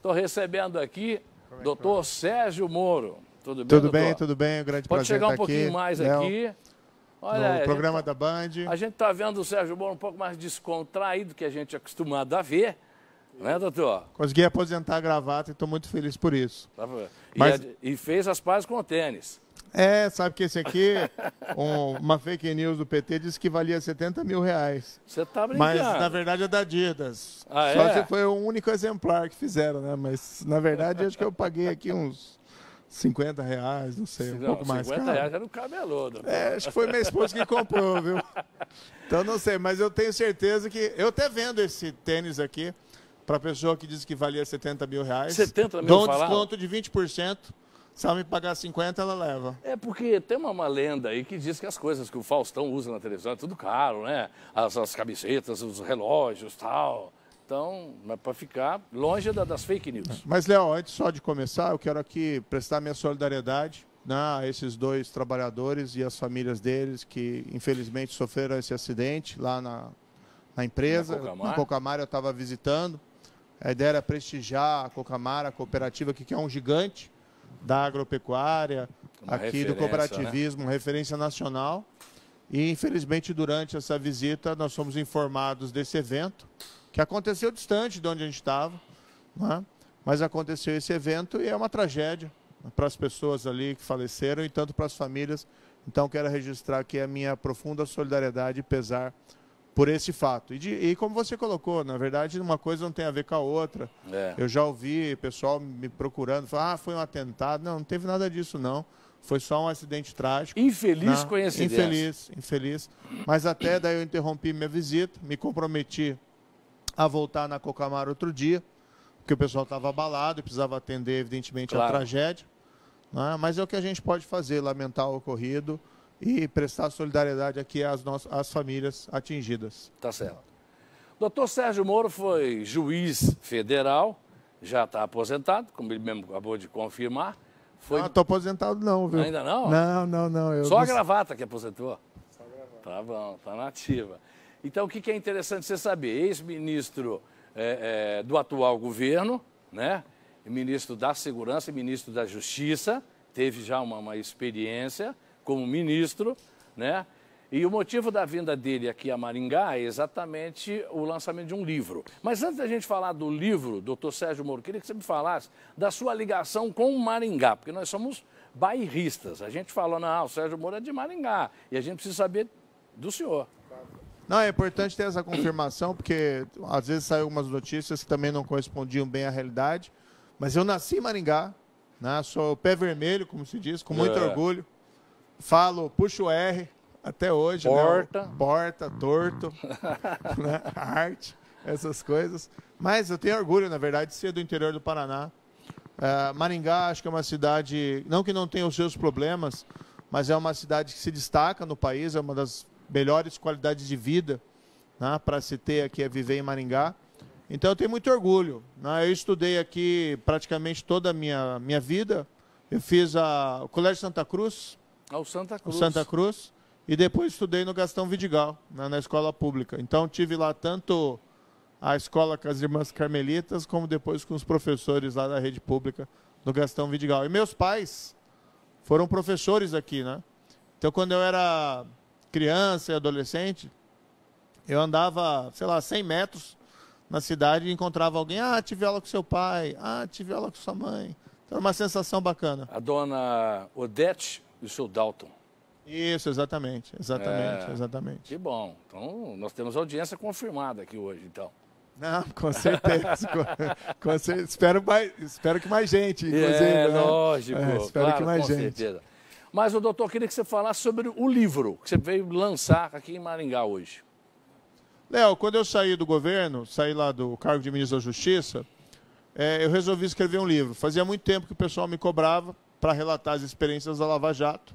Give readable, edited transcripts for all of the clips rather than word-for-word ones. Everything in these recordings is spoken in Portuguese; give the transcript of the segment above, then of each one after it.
Estou recebendo aqui doutor Sérgio Moro. Tudo bem, Tudo doutor? bem, tudo bem. Um grande Pode prazer chegar um estar pouquinho aqui, mais Léo, aqui. Olha, no programa da Band. A gente está vendo o Sérgio Moro um pouco mais descontraído que a gente é acostumado a ver, né, doutor? Consegui aposentar a gravata e estou muito feliz por isso. Mas... E fez as pazes com o tênis. Sabe que esse aqui, uma fake news do PT disse que valia 70 mil reais. Você está brincando. Mas, na verdade, é da Adidas. Só se foi o único exemplar que fizeram, né? Mas, na verdade, acho que eu paguei aqui uns 50 reais, não sei, um pouco mais. 50 reais era o cabeludo. Acho que foi minha esposa que comprou, viu? Então, não sei, mas eu tenho certeza que... Eu até vendo esse tênis aqui, para a pessoa que disse que valia 70 mil reais. 70 mil, dou um desconto de 20%. Se ela me pagar 50, ela leva. É porque tem uma lenda aí que diz que as coisas que o Faustão usa na televisão é tudo caro, né? As camisetas, os relógios e tal. Então, é para ficar longe das fake news. Mas, Léo, antes só de começar, eu quero aqui prestar minha solidariedade, né, a esses dois trabalhadores e as famílias deles que, infelizmente, sofreram esse acidente lá na empresa. Na Cocamar eu estava visitando. A ideia era prestigiar a Cocamar, a cooperativa aqui, que é um gigante da agropecuária, aqui do cooperativismo, né? Referência nacional. E, infelizmente, durante essa visita, nós fomos informados desse evento, que aconteceu distante de onde a gente estava, né? Mas aconteceu esse evento e é uma tragédia para as pessoas ali que faleceram e tanto para as famílias. Então, quero registrar aqui a minha profunda solidariedade e pesar por esse fato. E como você colocou, na verdade, uma coisa não tem a ver com a outra. Eu já ouvi pessoal me procurando, falar, foi um atentado. Não teve nada disso, não. Foi só um acidente trágico. Infeliz coincidência. Infeliz. Mas até daí eu interrompi minha visita, me comprometi a voltar na Cocamar outro dia, porque o pessoal estava abalado e precisava atender, evidentemente, a tragédia. Né? Mas é o que a gente pode fazer, lamentar o ocorrido e prestar solidariedade aqui às famílias atingidas. Tá certo. Doutor Sérgio Moro foi juiz federal, já está aposentado, como ele mesmo acabou de confirmar. Não estou aposentado não, viu? Ainda não? Não. Só a gravata que aposentou? Só a gravata. Tá bom, tá na ativa. Então, o que é interessante você saber? Ex-ministro do atual governo, né? Ministro da Segurança e ministro da Justiça, teve já uma experiência como ministro, né? E o motivo da vinda dele aqui a Maringá é exatamente o lançamento de um livro. Mas antes da gente falar do livro, doutor Sérgio Moro, queria que você me falasse da sua ligação com o Maringá, porque nós somos bairristas. A gente falou, não, o Sérgio Moro é de Maringá, e a gente precisa saber do senhor. Não, é importante ter essa confirmação, porque às vezes saem algumas notícias que também não correspondiam bem à realidade. Mas eu nasci em Maringá, né? Sou pé vermelho, como se diz, com muito orgulho. Falo, puxo R até hoje. Porta. Né? Porta, torto, né? Arte, essas coisas. Mas eu tenho orgulho, na verdade, de ser do interior do Paraná. Maringá, acho que é uma cidade, não que não tenha os seus problemas, mas é uma cidade que se destaca no país, é uma das melhores qualidades de vida, né, para se ter aqui, é viver em Maringá. Então eu tenho muito orgulho, né? Eu estudei aqui praticamente toda a minha vida. Eu fiz o Colégio Santa Cruz. O Santa Cruz. O Santa Cruz. E depois estudei no Gastão Vidigal, né, na escola pública. Então tive lá tanto a escola com as irmãs carmelitas, como depois com os professores lá da rede pública do Gastão Vidigal. E meus pais foram professores aqui, né? Então quando eu era criança e adolescente, eu andava, sei lá, 100 metros na cidade e encontrava alguém. Tive aula com seu pai. Tive aula com sua mãe. Então, uma sensação bacana. A dona Odete e o seu Dalton. Isso, exatamente. Exatamente. Que bom. Então, nós temos audiência confirmada aqui hoje, então. Não, com certeza. com certeza. Espero que mais gente, inclusive. Lógico. Espero que mais gente. Certeza. Mas, o doutor, queria que você falasse sobre o livro que você veio lançar aqui em Maringá hoje. Léo, quando eu saí do governo, saí lá do cargo de ministro da Justiça, eu resolvi escrever um livro. Fazia muito tempo que o pessoal me cobrava para relatar as experiências da Lava Jato.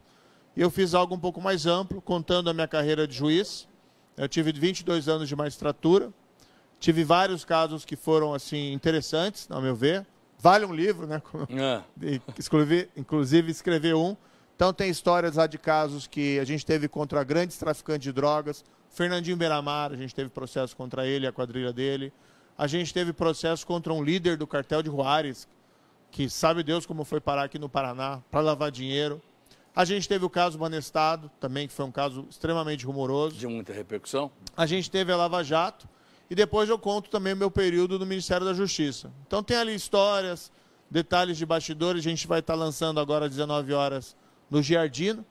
E eu fiz algo um pouco mais amplo, contando a minha carreira de juiz. Eu tive 22 anos de magistratura. Tive vários casos que foram assim interessantes, ao meu ver. Vale um livro, né? Inclusive escrever um. Então tem histórias lá de casos que a gente teve contra grandes traficantes de drogas. Fernandinho Beiramar, a gente teve processo contra ele, a quadrilha dele. A gente teve processo contra um líder do cartel de Juárez, que sabe Deus como foi parar aqui no Paraná, para lavar dinheiro. A gente teve o caso Banestado, também, que foi um caso extremamente rumoroso. De muita repercussão. A gente teve a Lava Jato. E depois eu conto também o meu período no Ministério da Justiça. Então tem ali histórias, detalhes de bastidores. A gente vai estar lançando agora às 19 horas no Giardino.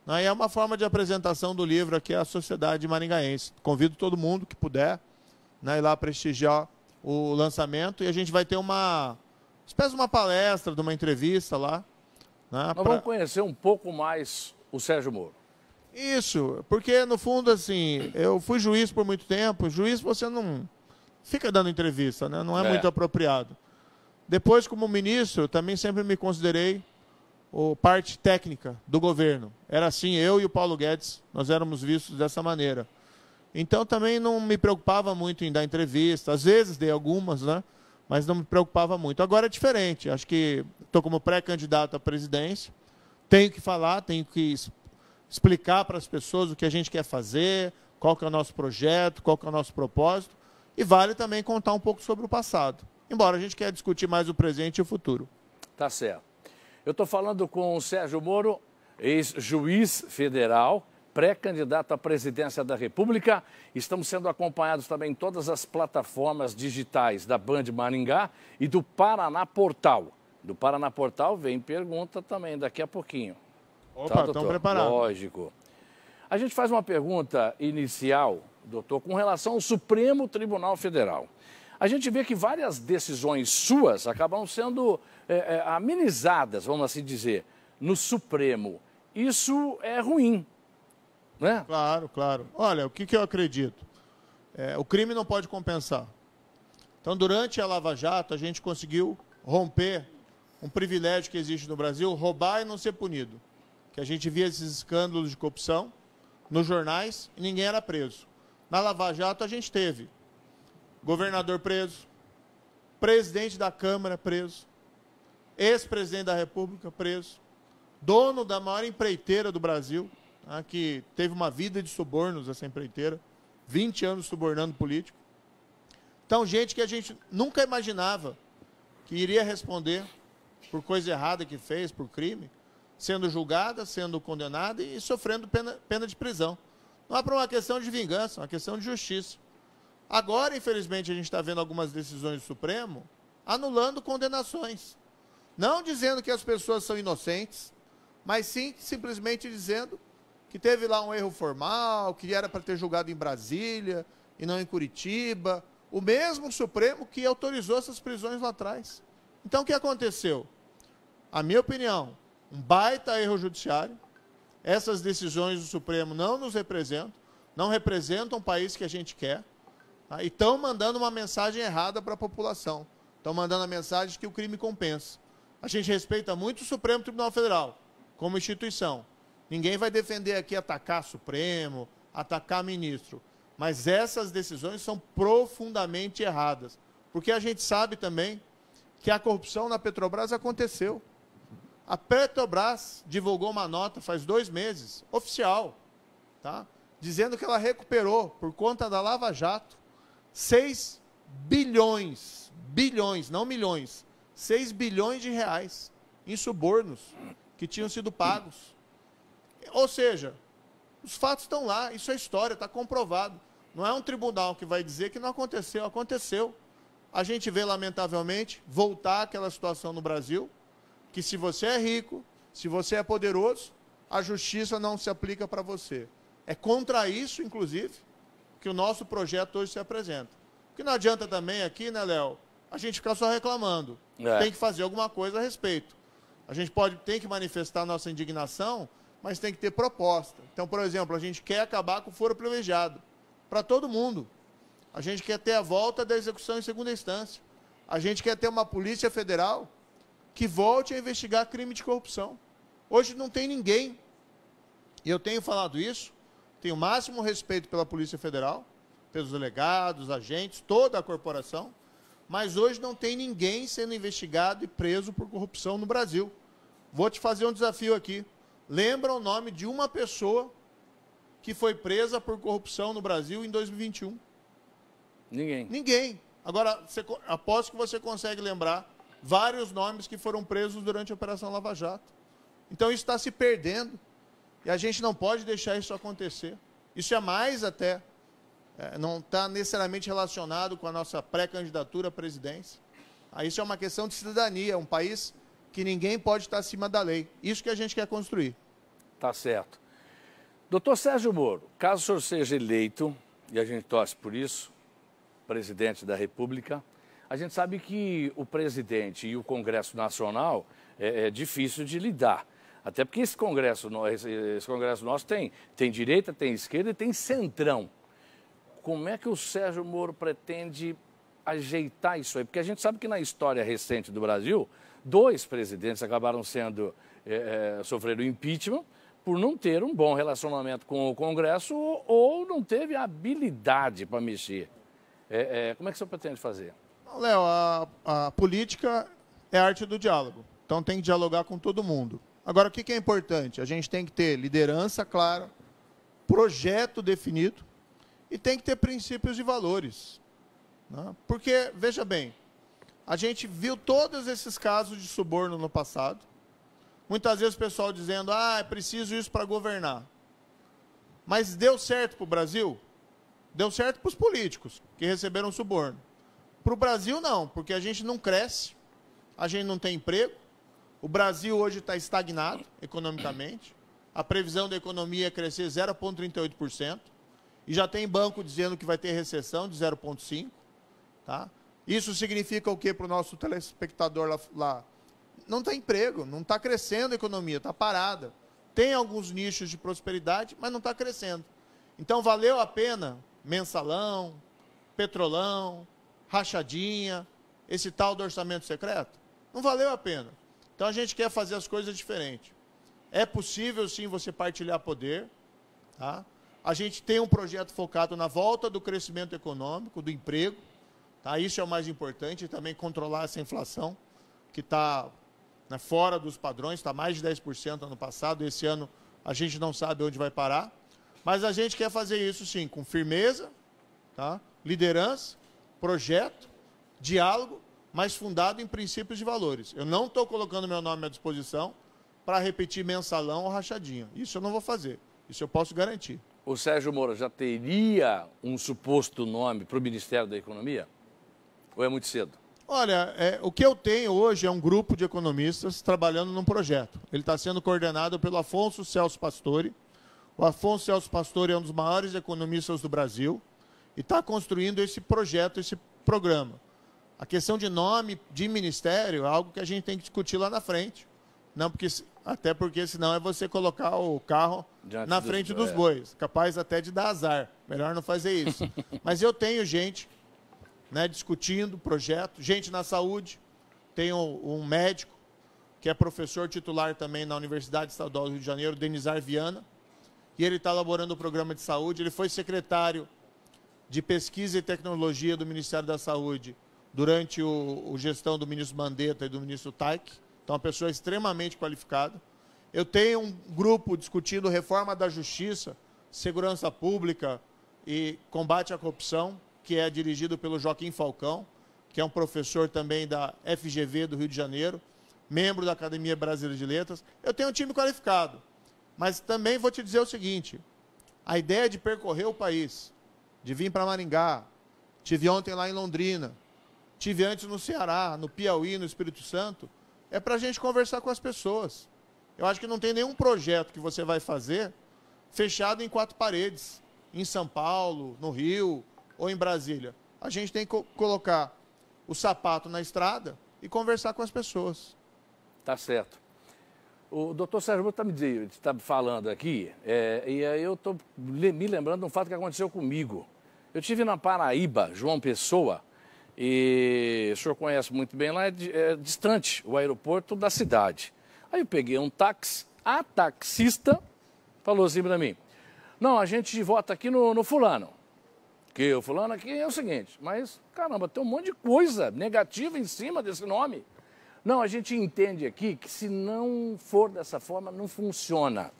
Né? E é uma forma de apresentação do livro aqui à sociedade maringaense. Convido todo mundo que puder, né, ir lá prestigiar o lançamento. E a gente vai ter uma espécie de uma palestra, de uma entrevista lá. Né, Nós vamos conhecer um pouco mais o Sérgio Moro. Isso, porque no fundo, assim, eu fui juiz por muito tempo. Juiz você não fica dando entrevista, né? Não é muito apropriado. Depois, como ministro, também sempre me considerei parte técnica do governo. Era assim, eu e o Paulo Guedes, nós éramos vistos dessa maneira. Então também não me preocupava muito em dar entrevista. Às vezes dei algumas, né? Mas não me preocupava muito. Agora é diferente. Acho que estou como pré-candidato à presidência. Tenho que falar, tenho que explicar para as pessoas o que a gente quer fazer, qual que é o nosso projeto, qual que é o nosso propósito. E vale também contar um pouco sobre o passado. Embora a gente quer discutir mais o presente e o futuro. Tá certo. Eu estou falando com o Sérgio Moro, ex-juiz federal, pré-candidato à presidência da República. Estamos sendo acompanhados também em todas as plataformas digitais da Band Maringá e do Paraná Portal. Do Paraná Portal vem pergunta também daqui a pouquinho. Opa, estão preparados. Lógico. A gente faz uma pergunta inicial, doutor, com relação ao Supremo Tribunal Federal. A gente vê que várias decisões suas acabam sendo amenizadas, vamos assim dizer, no Supremo. Isso é ruim, né? Claro, claro. Olha, o que eu acredito? O crime não pode compensar. Então, durante a Lava Jato, a gente conseguiu romper um privilégio que existe no Brasil, roubar e não ser punido. Que a gente via esses escândalos de corrupção nos jornais e ninguém era preso. Na Lava Jato a gente teve governador preso, presidente da Câmara preso, ex-presidente da República preso, dono da maior empreiteira do Brasil, que teve uma vida de subornos essa empreiteira, 20 anos subornando político. Então, gente que a gente nunca imaginava que iria responder por coisa errada que fez, por crime, sendo julgada, sendo condenada e sofrendo pena de prisão. Não é por uma questão de vingança, é uma questão de justiça. Agora, infelizmente, a gente está vendo algumas decisões do Supremo anulando condenações. Não dizendo que as pessoas são inocentes, mas sim simplesmente dizendo que teve lá um erro formal, que era para ter julgado em Brasília e não em Curitiba. O mesmo Supremo que autorizou essas prisões lá atrás. Então, o que aconteceu? A minha opinião, um baita erro judiciário. Essas decisões do Supremo não nos representam, não representam o país que a gente quer, tá? E estão mandando uma mensagem errada para a população. Estão mandando a mensagem que o crime compensa. A gente respeita muito o Supremo Tribunal Federal como instituição. Ninguém vai defender aqui atacar Supremo, atacar ministro. Mas essas decisões são profundamente erradas. Porque a gente sabe também que a corrupção na Petrobras aconteceu. A Petrobras divulgou uma nota faz 2 meses, oficial, tá? Dizendo que ela recuperou, por conta da Lava Jato, 6 bilhões, não milhões, 6 bilhões de reais em subornos que tinham sido pagos. Ou seja, os fatos estão lá, isso é história, está comprovado. Não é um tribunal que vai dizer que não aconteceu, aconteceu. A gente vê, lamentavelmente, voltar àquela situação no Brasil, que se você é rico, se você é poderoso, a justiça não se aplica para você. É contra isso, inclusive, que o nosso projeto hoje se apresenta. Porque não adianta também aqui, né, Léo, a gente ficar só reclamando. Tem que fazer alguma coisa a respeito. A gente tem que manifestar nossa indignação, mas tem que ter proposta. Então, por exemplo, a gente quer acabar com o foro privilegiado para todo mundo. A gente quer ter a volta da execução em segunda instância. A gente quer ter uma Polícia Federal que volte a investigar crime de corrupção. Hoje não tem ninguém, e eu tenho falado isso, tenho o máximo respeito pela Polícia Federal, pelos delegados, agentes, toda a corporação, mas hoje não tem ninguém sendo investigado e preso por corrupção no Brasil. Vou te fazer um desafio aqui. Lembra o nome de uma pessoa que foi presa por corrupção no Brasil em 2021? Ninguém. Ninguém. Agora, aposto que você consegue lembrar vários nomes que foram presos durante a Operação Lava Jato. Então, isso está se perdendo. E a gente não pode deixar isso acontecer. Isso é mais até, não está necessariamente relacionado com a nossa pré-candidatura à presidência. Isso é uma questão de cidadania, um país que ninguém pode estar acima da lei. Isso que a gente quer construir. Tá certo. Doutor Sérgio Moro, caso o senhor seja eleito, e a gente torce por isso, presidente da República, a gente sabe que o presidente e o Congresso Nacional é difícil de lidar. Até porque esse Congresso nosso tem direita, tem esquerda e tem centrão. Como é que o Sérgio Moro pretende ajeitar isso aí? Porque a gente sabe que na história recente do Brasil, 2 presidentes acabaram sofrendo impeachment por não ter um bom relacionamento com o Congresso ou não teve habilidade para mexer. Como é que o senhor pretende fazer? Léo, a política é a arte do diálogo. Então tem que dialogar com todo mundo. Agora, o que é importante? A gente tem que ter liderança clara, projeto definido e tem que ter princípios e valores. Né? Porque, veja bem, a gente viu todos esses casos de suborno no passado. Muitas vezes o pessoal dizendo, é preciso isso para governar. Mas deu certo para o Brasil? Deu certo para os políticos que receberam suborno. Para o Brasil, não, porque a gente não cresce, a gente não tem emprego. O Brasil hoje está estagnado economicamente. A previsão da economia é crescer 0,38%. E já tem banco dizendo que vai ter recessão de 0,5%. Tá? Isso significa o que para o nosso telespectador lá? Não tem emprego, não está crescendo a economia, está parada. Tem alguns nichos de prosperidade, mas não está crescendo. Então, valeu a pena mensalão, petrolão, rachadinha, esse tal do orçamento secreto? Não valeu a pena. Então, a gente quer fazer as coisas diferentes. É possível, sim, você partilhar poder. Tá? A gente tem um projeto focado na volta do crescimento econômico, do emprego. Tá? Isso é o mais importante. E também controlar essa inflação, que está fora dos padrões, está mais de 10% ano passado. Esse ano, a gente não sabe onde vai parar. Mas a gente quer fazer isso, sim, com firmeza, tá? Liderança, projeto, diálogo, mas fundado em princípios e valores. Eu não estou colocando meu nome à disposição para repetir mensalão ou rachadinha. Isso eu não vou fazer. Isso eu posso garantir. O Sérgio Moro já teria um suposto nome para o Ministério da Economia? Ou é muito cedo? Olha, o que eu tenho hoje é um grupo de economistas trabalhando num projeto. Ele está sendo coordenado pelo Afonso Celso Pastore. O Afonso Celso Pastore é um dos maiores economistas do Brasil e está construindo esse projeto, esse programa. A questão de nome de ministério é algo que a gente tem que discutir lá na frente. Até porque senão é você colocar o carro na frente dos bois. Capaz até de dar azar. Melhor não fazer isso. Mas eu tenho gente, né, discutindo projeto, gente na saúde. Tenho um médico que é professor titular também na Universidade Estadual do Rio de Janeiro, Denizar Viana. E ele está elaborando o programa de saúde. Ele foi secretário de Pesquisa e Tecnologia do Ministério da Saúde durante a gestão do ministro Mandetta e do ministro Taik. Então, uma pessoa extremamente qualificada. Eu tenho um grupo discutindo reforma da Justiça, segurança pública e combate à corrupção, que é dirigido pelo Joaquim Falcão, que é um professor também da FGV do Rio de Janeiro, membro da Academia Brasileira de Letras. Eu tenho um time qualificado. Mas também vou te dizer o seguinte, a ideia de percorrer o país, de vir para Maringá, tive ontem lá em Londrina, tive antes no Ceará, no Piauí, no Espírito Santo, é para a gente conversar com as pessoas. Eu acho que não tem nenhum projeto que você vai fazer fechado em 4 paredes, em São Paulo, no Rio ou em Brasília. A gente tem que colocar o sapato na estrada e conversar com as pessoas. Tá certo. O doutor Sérgio Moro está me falando aqui, e aí eu estou me lembrando de um fato que aconteceu comigo. Eu estive na Paraíba, João Pessoa, e o senhor conhece muito bem lá, é distante o aeroporto da cidade. Aí eu peguei um táxi, a taxista falou assim para mim, não, a gente vota aqui no fulano. Que o fulano aqui é o seguinte, mas caramba, tem um monte de coisa negativa em cima desse nome. Não, a gente entende aqui que se não for dessa forma, não funciona.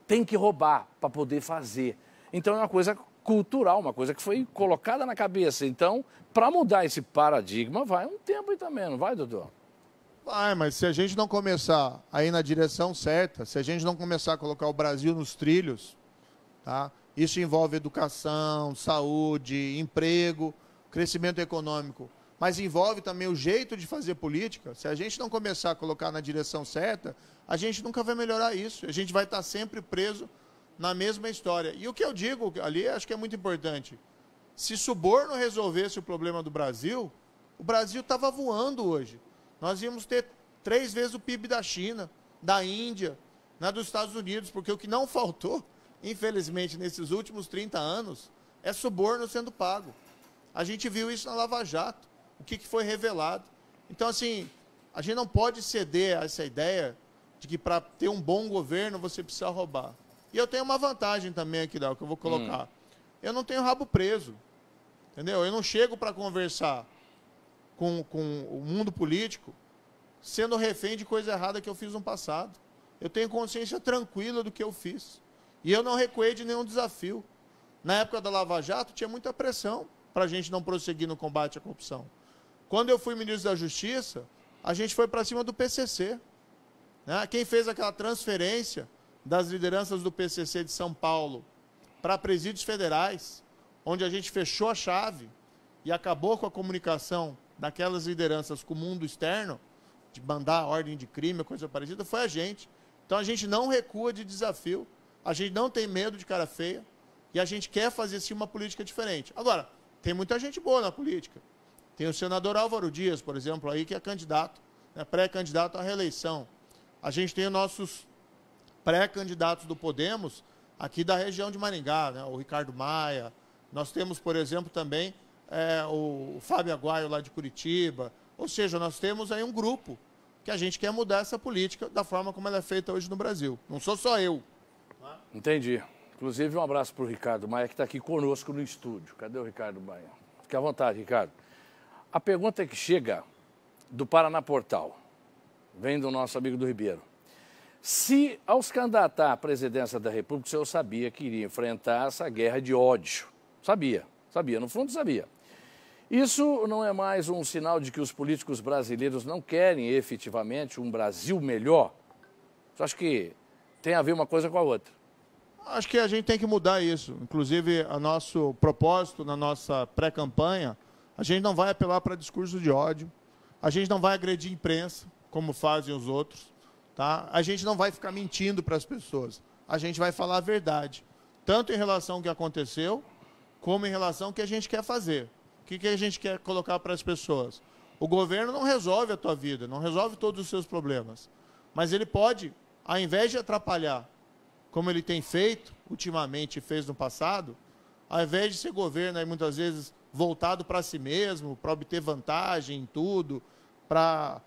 Tem que roubar para poder fazer. Então é uma coisa cultural, uma coisa que foi colocada na cabeça. Então, para mudar esse paradigma, vai um tempo aí também, não vai, doutor? Vai, mas se a gente não começar a ir na direção certa, se a gente não começar a colocar o Brasil nos trilhos, tá? Isso envolve educação, saúde, emprego, crescimento econômico, mas envolve também o jeito de fazer política. Se a gente não começar a colocar na direção certa, a gente nunca vai melhorar isso. A gente vai estar sempre preso na mesma história. E o que eu digo ali, acho que é muito importante. Se suborno resolvesse o problema do Brasil, o Brasil estava voando hoje. Nós íamos ter 3 vezes o PIB da China, da Índia, né, dos Estados Unidos, porque o que não faltou, infelizmente, nesses últimos 30 anos, é suborno sendo pago. A gente viu isso na Lava Jato, o que foi revelado. Então, assim, a gente não pode ceder a essa ideia de que para ter um bom governo você precisa roubar. E eu tenho uma vantagem também aqui, Dal, que eu vou colocar. Eu não tenho rabo preso, entendeu? Eu não chego para conversar com o mundo político sendo refém de coisa errada que eu fiz no passado. Eu tenho consciência tranquila do que eu fiz. E eu não recuei de nenhum desafio. Na época da Lava Jato, tinha muita pressão para a gente não prosseguir no combate à corrupção. Quando eu fui ministro da Justiça, a gente foi para cima do PCC. Né? Quem fez aquela transferência das lideranças do PCC de São Paulo para presídios federais, onde a gente fechou a chave e acabou com a comunicação daquelas lideranças com o mundo externo, de mandar ordem de crime, coisa parecida, foi a gente. Então a gente não recua de desafio, a gente não tem medo de cara feia e a gente quer fazer sim uma política diferente. Agora, tem muita gente boa na política. Tem o senador Álvaro Dias, por exemplo, aí que é candidato, né, pré-candidato à reeleição. A gente tem os nossos pré-candidatos do Podemos aqui da região de Maringá, né, o Ricardo Maia. Nós temos, por exemplo, também o Fábio Aguaio lá de Curitiba. Ou seja, nós temos aí um grupo que a gente quer mudar essa política da forma como ela é feita hoje no Brasil. Não sou só eu. Entendi. Inclusive, um abraço para o Ricardo Maia, que está aqui conosco no estúdio. Cadê o Ricardo Maia? Fique à vontade, Ricardo. A pergunta que chega do Paraná Portal, vem do nosso amigo do Ribeiro. Se, ao se candidatar à presidência da República, o senhor sabia que iria enfrentar essa guerra de ódio? Sabia, no fundo sabia. Isso não é mais um sinal de que os políticos brasileiros não querem efetivamente um Brasil melhor? Você acha que tem a ver uma coisa com a outra? Acho que a gente tem que mudar isso. Inclusive, o nosso propósito na nossa pré-campanha, a gente não vai apelar para discurso de ódio, a gente não vai agredir a imprensa, como fazem os outros, tá? A gente não vai ficar mentindo para as pessoas, a gente vai falar a verdade, tanto em relação ao que aconteceu, como em relação ao que a gente quer fazer. O que a gente quer colocar para as pessoas? O governo não resolve a tua vida, não resolve todos os seus problemas, mas ele pode, ao invés de atrapalhar, como ele tem feito, ultimamente fez no passado, ao invés de ser governo, aí, muitas vezes, voltado para si mesmo, para obter vantagem em tudo, para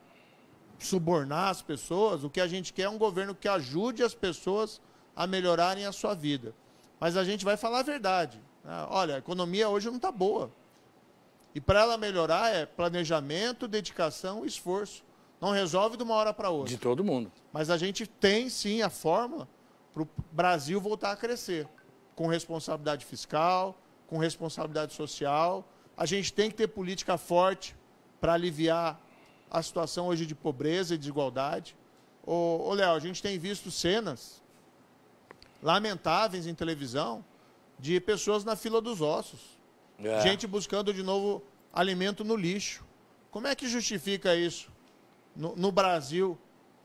subornar as pessoas, o que a gente quer é um governo que ajude as pessoas a melhorarem a sua vida. Mas a gente vai falar a verdade. Olha, a economia hoje não está boa. E para ela melhorar é planejamento, dedicação e esforço. Não resolve de uma hora para outra. De todo mundo. Mas a gente tem, sim, a forma para o Brasil voltar a crescer, com responsabilidade fiscal, com responsabilidade social. A gente tem que ter política forte para aliviar a situação hoje de pobreza e desigualdade. Ô Léo, a gente tem visto cenas lamentáveis em televisão de pessoas na fila dos ossos. Gente buscando de novo alimento no lixo. Como é que justifica isso no Brasil,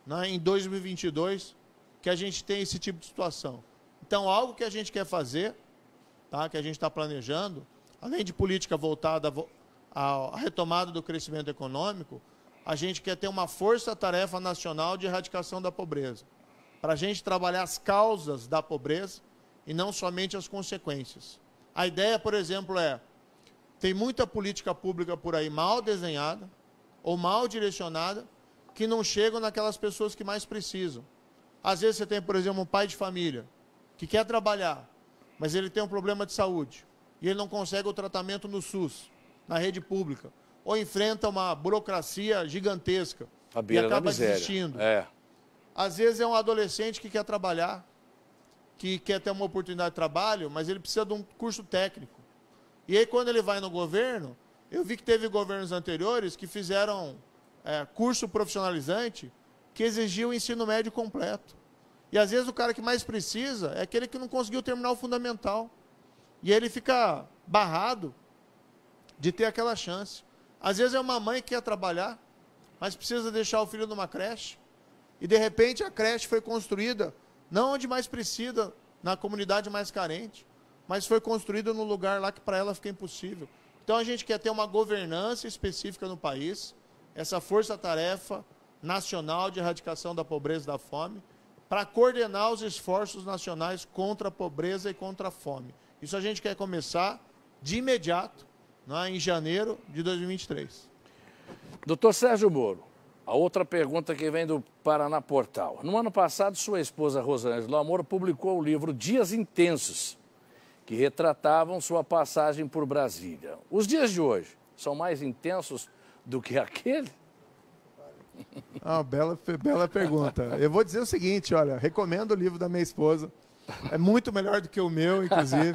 né, em 2022, que a gente tem esse tipo de situação? Então, algo que a gente quer fazer, tá, que a gente está planejando, além de política voltada à retomada do crescimento econômico, a gente quer ter uma força-tarefa nacional de erradicação da pobreza, para a gente trabalhar as causas da pobreza e não somente as consequências. A ideia, por exemplo, tem muita política pública por aí mal desenhada ou mal direcionada que não chegam naquelas pessoas que mais precisam. Às vezes você tem, por exemplo, um pai de família que quer trabalhar, mas ele tem um problema de saúde e ele não consegue o tratamento no SUS, na rede pública, ou enfrenta uma burocracia gigantesca e acaba desistindo. Às vezes é um adolescente que quer trabalhar que quer ter uma oportunidade de trabalho, mas ele precisa de um curso técnico. E aí, quando ele vai no governo, eu vi que teve governos anteriores que fizeram curso profissionalizante que exigia o ensino médio completo. E, às vezes, o cara que mais precisa é aquele que não conseguiu terminar o fundamental. E ele fica barrado de ter aquela chance. Às vezes, é uma mãe que quer trabalhar, mas precisa deixar o filho numa creche. E, de repente, a creche foi construída não onde mais precisa, na comunidade mais carente, mas foi construída no lugar lá que para ela fica impossível. Então, a gente quer ter uma governança específica no país, essa força-tarefa nacional de erradicação da pobreza e da fome, para coordenar os esforços nacionais contra a pobreza e contra a fome. Isso a gente quer começar de imediato, em janeiro de 2023. Doutor Sérgio Moro, a outra pergunta que vem do Paraná Portal. No ano passado, sua esposa Rosângela Moro publicou o livro Dias Intensos, que retratavam sua passagem por Brasília. Os dias de hoje são mais intensos do que aquele? Bela pergunta. Eu vou dizer o seguinte, olha, recomendo o livro da minha esposa. É muito melhor do que o meu, inclusive.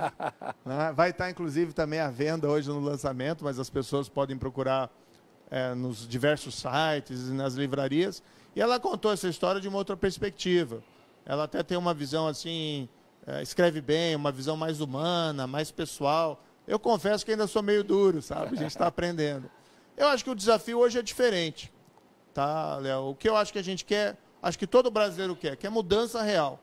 Né? Vai estar, inclusive, também à venda hoje no lançamento, mas as pessoas podem procurar nos diversos sites e nas livrarias. E ela contou essa história de uma outra perspectiva. Ela até tem uma visão assim, escreve bem, uma visão mais humana, mais pessoal. Eu confesso que ainda sou meio duro, sabe? A gente está aprendendo. Eu acho que o desafio hoje é diferente. Tá, Léo? O que eu acho que a gente quer, acho que todo brasileiro quer mudança real.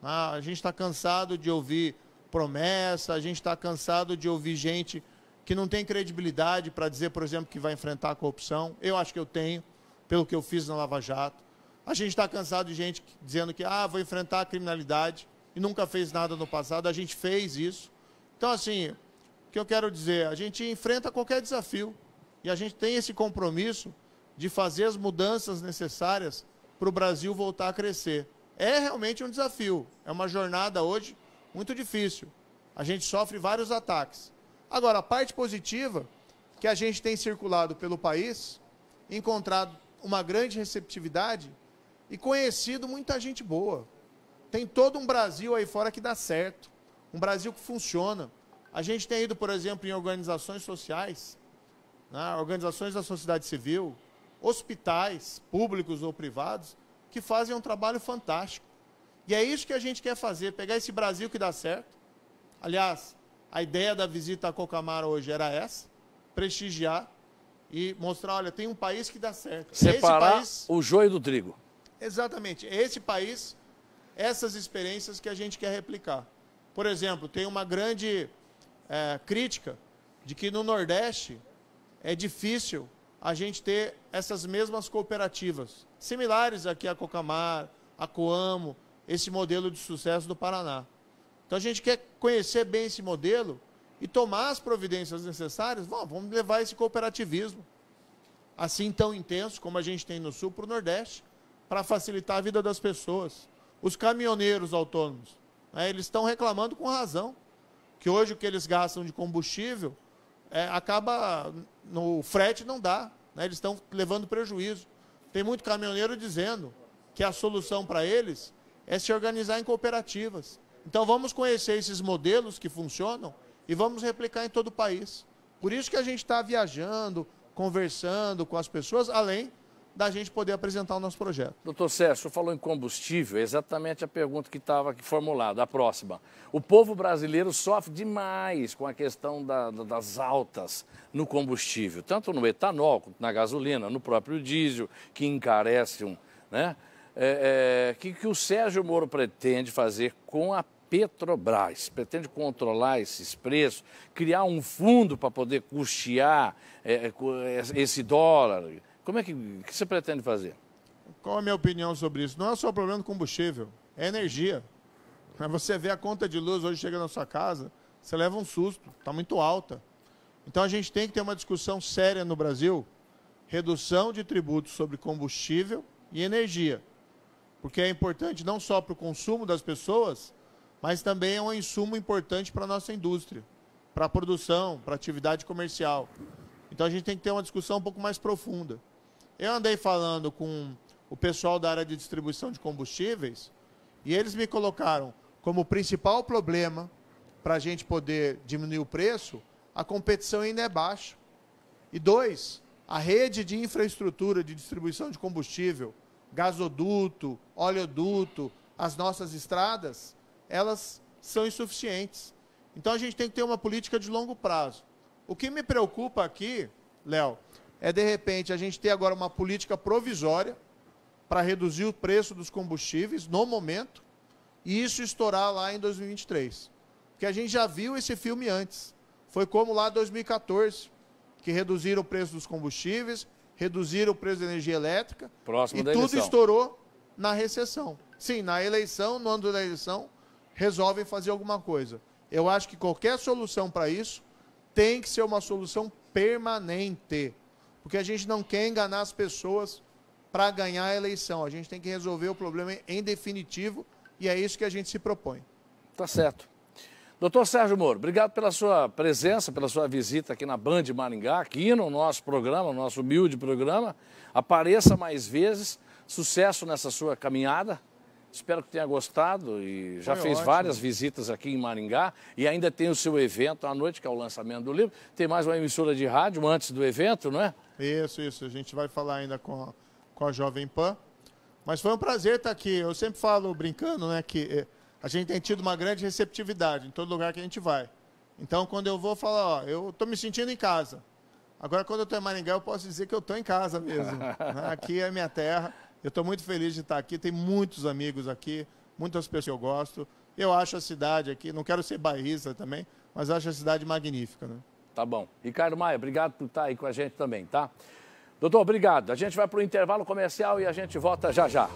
A gente está cansado de ouvir promessa, a gente está cansado de ouvir gente que não tem credibilidade para dizer, por exemplo, que vai enfrentar a corrupção. Eu acho que eu tenho, pelo que eu fiz na Lava Jato. A gente está cansado de gente dizendo que vou enfrentar a criminalidade e nunca fez nada no passado. A gente fez isso. Então, assim, o que eu quero dizer, a gente enfrenta qualquer desafio e a gente tem esse compromisso de fazer as mudanças necessárias para o Brasil voltar a crescer. É realmente um desafio, é uma jornada hoje muito difícil. A gente sofre vários ataques. Agora, a parte positiva, que a gente tem circulado pelo país, encontrado uma grande receptividade e conhecido muita gente boa. Tem todo um Brasil aí fora que dá certo, um Brasil que funciona. A gente tem ido, por exemplo, em organizações sociais, organizações da sociedade civil, hospitais, públicos ou privados, que fazem um trabalho fantástico. E é isso que a gente quer fazer, pegar esse Brasil que dá certo. Aliás, a ideia da visita a Cocamara hoje era essa, prestigiar e mostrar, olha, tem um país que dá certo. Separar o joio do trigo. Exatamente. É esse país, essas experiências que a gente quer replicar. Por exemplo, tem uma grande crítica de que no Nordeste é difícil a gente ter essas mesmas cooperativas, similares aqui a Cocamar, a Coamo, esse modelo de sucesso do Paraná. Então a gente quer conhecer bem esse modelo e tomar as providências necessárias, vamos levar esse cooperativismo, assim tão intenso como a gente tem no Sul, para o Nordeste, para facilitar a vida das pessoas. Os caminhoneiros autônomos, eles estão reclamando com razão, que hoje o que eles gastam de combustível acaba, no frete não dá, eles estão levando prejuízo. Tem muito caminhoneiro dizendo que a solução para eles é se organizar em cooperativas. Então vamos conhecer esses modelos que funcionam e vamos replicar em todo o país. Por isso que a gente está viajando, conversando com as pessoas, além da gente poder apresentar o nosso projeto. Doutor Sérgio, você falou em combustível, é exatamente a pergunta que estava aqui formulada, a próxima. O povo brasileiro sofre demais com a questão das altas no combustível, tanto no etanol, quanto na gasolina, no próprio diesel, que encarece, né? Que o Sérgio Moro pretende fazer com a Petrobras? Pretende controlar esses preços, criar um fundo para poder custear esse dólar? Como é que você pretende fazer? Qual a minha opinião sobre isso? Não é só o problema do combustível, é energia. Você vê a conta de luz hoje chega na sua casa, você leva um susto, está muito alta. Então a gente tem que ter uma discussão séria no Brasil, redução de tributos sobre combustível e energia. Porque é importante não só para o consumo das pessoas, mas também é um insumo importante para a nossa indústria, para a produção, para a atividade comercial. Então a gente tem que ter uma discussão um pouco mais profunda. Eu andei falando com o pessoal da área de distribuição de combustíveis e eles me colocaram, como principal problema para a gente poder diminuir o preço, a competição ainda é baixa. E 2, a rede de infraestrutura de distribuição de combustível, gasoduto, oleoduto, as nossas estradas, elas são insuficientes. Então a gente tem que ter uma política de longo prazo. O que me preocupa aqui, Léo, é de repente a gente ter agora uma política provisória para reduzir o preço dos combustíveis no momento e isso estourar lá em 2023. Porque a gente já viu esse filme antes. Foi como lá em 2014, que reduziram o preço dos combustíveis, reduziram o preço da energia elétrica Próximo e da tudo eleição. estourou na recessão. Sim, na eleição, no ano da eleição, resolvem fazer alguma coisa. Eu acho que qualquer solução para isso tem que ser uma solução permanente. Porque a gente não quer enganar as pessoas para ganhar a eleição. A gente tem que resolver o problema em definitivo e é isso que a gente se propõe. Tá certo. Doutor Sérgio Moro, obrigado pela sua presença, pela sua visita aqui na Band Maringá, aqui no nosso programa, no nosso humilde programa. Apareça mais vezes. Sucesso nessa sua caminhada. Espero que tenha gostado e já fez várias visitas aqui em Maringá e ainda tem o seu evento à noite, que é o lançamento do livro. Tem mais uma emissora de rádio antes do evento, não é? Isso. A gente vai falar ainda com a Jovem Pan. Mas foi um prazer estar aqui. Eu sempre falo, brincando, né, que a gente tem tido uma grande receptividade em todo lugar que a gente vai. Então, quando eu vou falar, ó, eu estou me sentindo em casa. Agora, quando eu estou em Maringá, eu posso dizer que eu estou em casa mesmo. Aqui é a minha terra. Eu estou muito feliz de estar aqui. Tem muitos amigos aqui, muitas pessoas que eu gosto. Eu acho a cidade aqui, não quero ser bairrista também, mas acho a cidade magnífica, né? Tá bom. Ricardo Maia, obrigado por estar aí com a gente também, tá? Doutor, obrigado. A gente vai para o intervalo comercial e a gente volta já já.